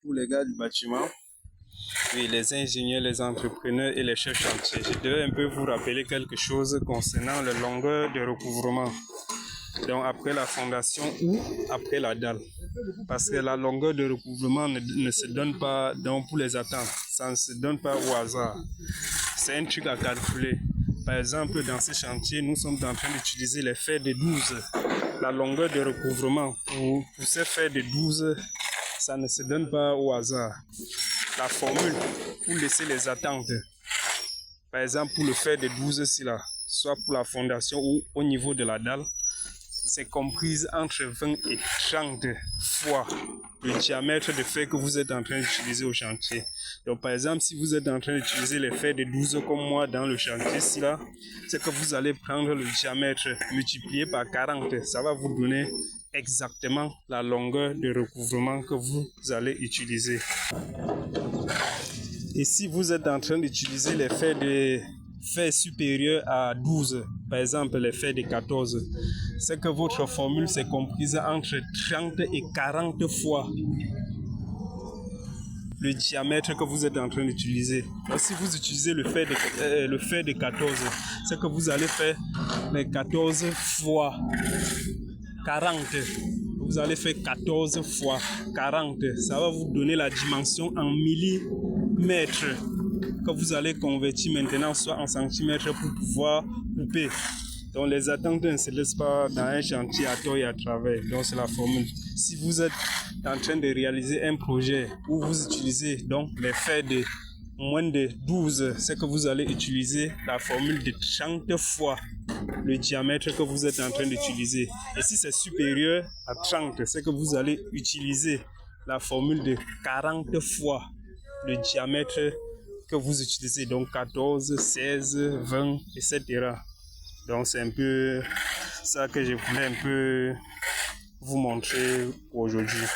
tous les gars du bâtiment, oui, les ingénieurs, les entrepreneurs et les chefs chantiers. Je devais un peu vous rappeler quelque chose concernant la longueur de recouvrement. Donc après la fondation ou après la dalle. Parce que la longueur de recouvrement ne se donne pas donc pour les attentes. Ça ne se donne pas au hasard. C'est un truc à calculer. Par exemple, dans ce chantier, nous sommes en train d'utiliser les fers de 12. La longueur de recouvrement pour ces fers de 12, ça ne se donne pas au hasard. La formule pour laisser les attentes, par exemple pour le fer de 12 ici là, soit pour la fondation ou au niveau de la dalle, c'est comprise entre 20 et 30 fois le diamètre de fer que vous êtes en train d'utiliser au chantier. Donc par exemple, si vous êtes en train d'utiliser les fers de 12 comme moi dans le chantier ici là, c'est que vous allez prendre le diamètre multiplié par 40. Ça va vous donner exactement la longueur de recouvrement que vous allez utiliser. Et si vous êtes en train d'utiliser les fers supérieurs à 12, par exemple les fers de 14, c'est que votre formule c'est comprise entre 30 et 40 fois le diamètre que vous êtes en train d'utiliser. Donc si vous utilisez le fer de 14, c'est que vous allez faire les 14 fois 40. Vous allez faire 14 fois 40. Ça va vous donner la dimension en millimètres que vous allez convertir maintenant soit en centimètres pour pouvoir couper. Donc les attentes ne se laissent pas dans un chantier à tort et à travers. Donc c'est la formule. Si vous êtes en train de réaliser un projet où vous utilisez donc les fers de moins de 12, c'est que vous allez utiliser la formule de 30 fois le diamètre que vous êtes en train d'utiliser. Et si c'est supérieur à 30, c'est que vous allez utiliser la formule de 40 fois le diamètre que vous utilisez. Donc 14, 16, 20, etc. Donc c'est un peu ça que je voulais un peu vous montrer aujourd'hui.